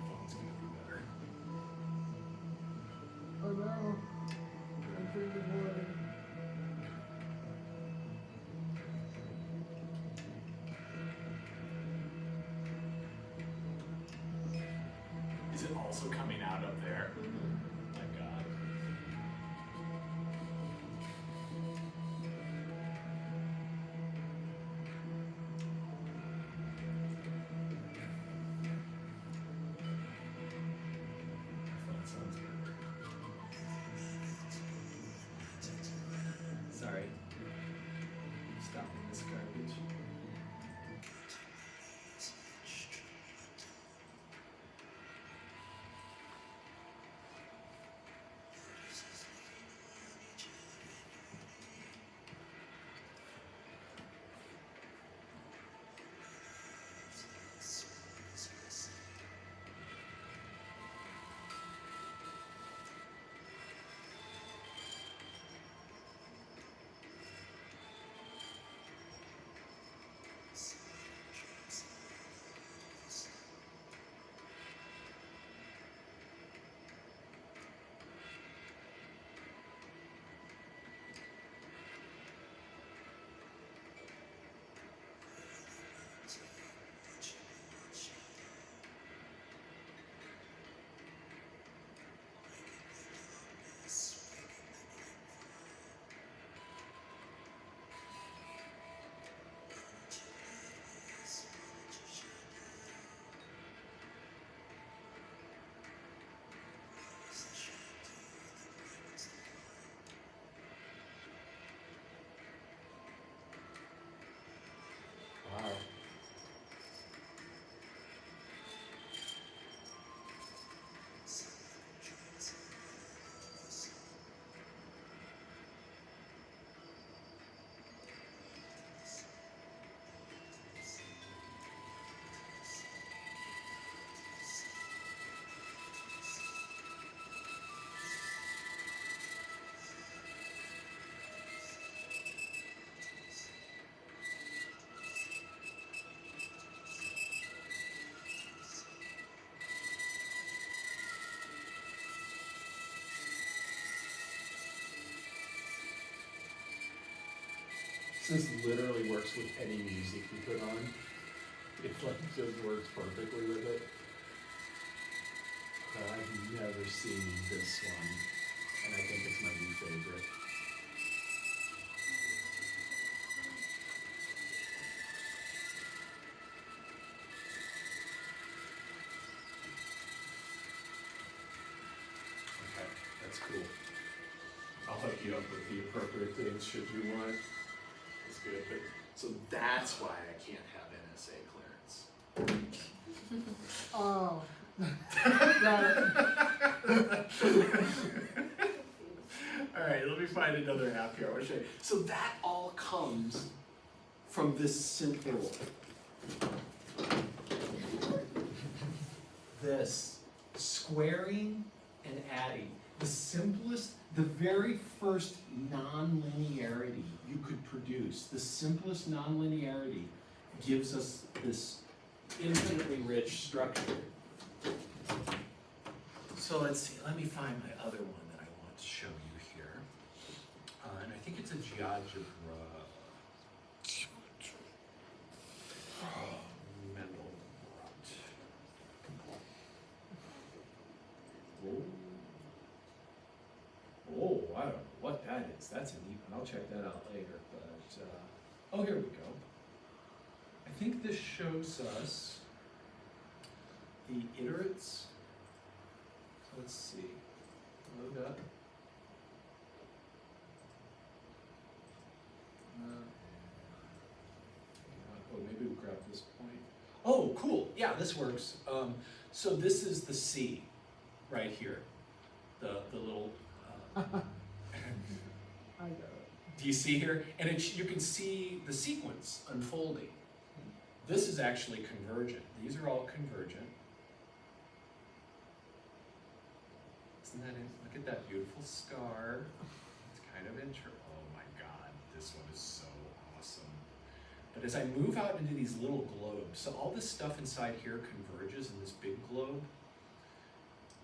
Phone's gonna be better. oh no. I'm pretty worried. Is it also coming out up there? My god. My phone sounds good. Sorry. Stopping this garbage. This literally works with any music you put on. It like just works perfectly with it. But I've never seen this one, and I think it's my new favorite. Okay, that's cool. I'll hook you up with the appropriate things should you want. That's good. But, so that's why I can't have NSA clearance. Oh. Got it. Alright, let me find another app here. I want to show you. So that all comes from this simple. This squaring and adding. The simplest, the very first non-linearity you could produce, the simplest non-linearity gives us this infinitely rich structure. So let's see, let me find my other one that I want to show you here. And I think it's a GeoGebra. Mendelbrot. Oh, I don't know what that is. That's a neat one. I'll check that out later. But, oh, here we go. I think this shows us the iterates. So let's see. Load up. Oh, maybe we'll grab this point. Oh, cool. Yeah, this works. So this is the C right here. The little. I got it. Do you see here? And you can see the sequence unfolding. This is actually convergent. These are all convergent. Isn't that it? Look at that beautiful scar. It's kind of oh my God, this one is so awesome. But as I move out into these little globes, so all this stuff inside here converges in this big globe.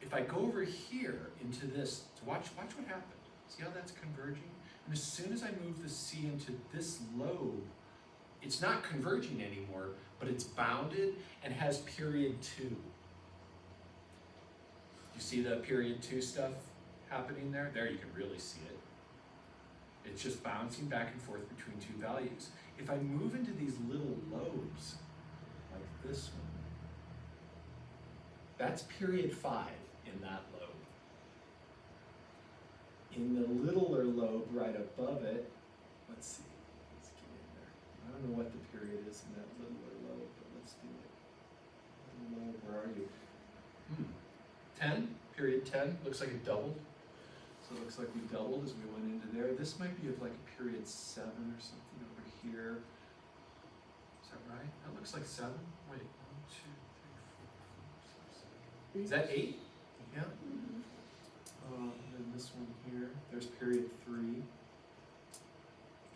If I go over here into this, so watch what happened. See how that's converging? And as soon as I move the C into this lobe, it's not converging anymore, but it's bounded and has period 2. You see the period 2 stuff happening there? There you can really see it. It's just bouncing back and forth between 2 values. If I move into these little lobes, like this one, that's period 5 in that lobe. In the littler lobe right above it, let's see, let's get in there. I don't know what the period is in that littler lobe, but let's do it. Little lobe, where are you? 10, period 10, looks like it doubled. So it looks like we doubled as we went into there. This might be of like a period 7 or something over here. Is that right? That looks like 7. Wait, 1, 2, 3, 4, 5, 6, 7. Is that 8? Yeah. And then this one here, there's period 3. If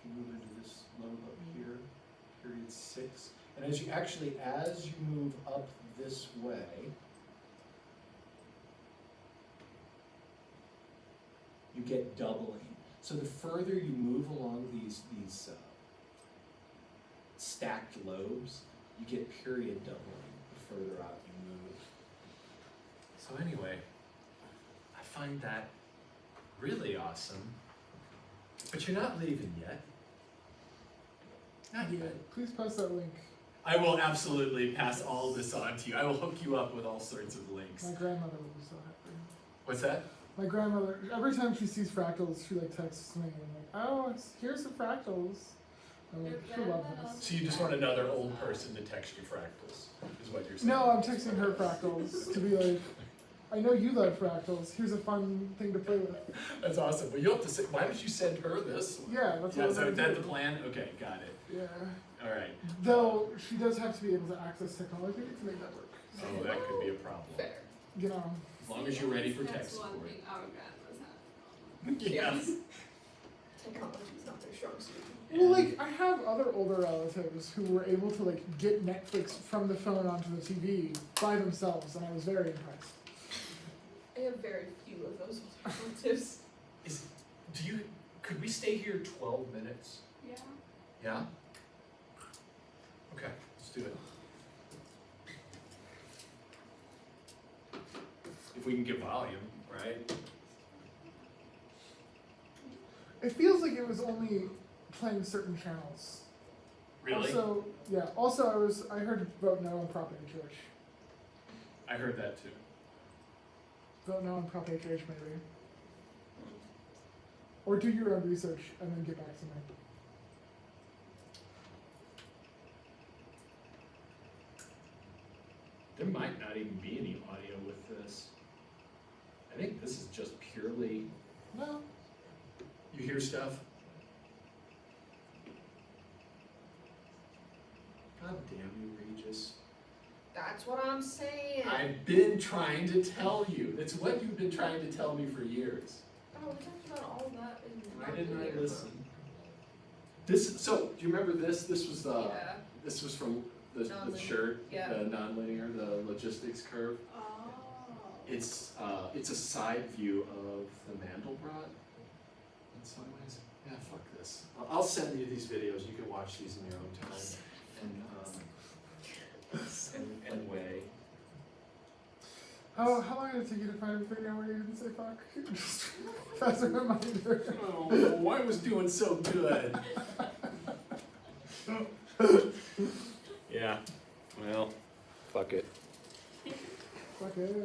you move into this lobe up here, period 6. And as you move up this way, you get doubling. So the further you move along these stacked lobes, you get period doubling the further out you move. So anyway, I find that really awesome. But you're not leaving yet. Not yet. Please post that link. I will absolutely pass all this on to you. I will hook you up with all sorts of links. My grandmother will be so happy. What's that? My grandmother, every time she sees fractals, she like texts me and like, oh, here's some fractals. I'm like, she'll love this. So you just want another old person to text you fractals, is what you're saying? No, I'm texting her fractals to be like, I know you love fractals. Here's a fun thing to play with. That's awesome. Well, you'll have to say, why did you send her this one? Yeah, that's Yeah, what so I'm is that doing. the plan? Okay, got it. Yeah. All right. Though she does have to be able to access technology to make that work. Oh, that could be a problem. Fair. You know. As long as you're ready for tech That's support. one thing our grandmas have. Yes. Technology's not their strong suit. Well, like, I have other older relatives who were able to, like, get Netflix from the phone onto the TV by themselves, and I was very impressed. I have very few of those older relatives. Could we stay here 12 minutes? Yeah. Yeah? Okay, let's do it. If we can get volume, right? It feels like it was only playing certain channels. Really? Also, yeah. Also, I heard vote no on Prop HH. I heard that too. Vote no on Prop HH maybe. Or do your own research and then get back to me. There might not even be any audio with this. I think this is just purely, No. you hear stuff? God damn you, Regis. That's what I'm saying. I've been trying to tell you. It's what you've been trying to tell me for years. Oh, we talked about all of that in Why didn't I earlier. listen? This, so, do you remember this? This was Yeah. this was from the Nonlinear. shirt, Yeah. the nonlinear, the logistics curve. Oh. It's a side view of the Mandelbrot in some ways. Yeah, fuck this. I'll send you these videos. You can watch these in your own time and weigh. How long did it take you to find a video where you didn't say fuck? Just as a reminder. Oh, I was doing so good. Yeah. Well, fuck it. Fuck it.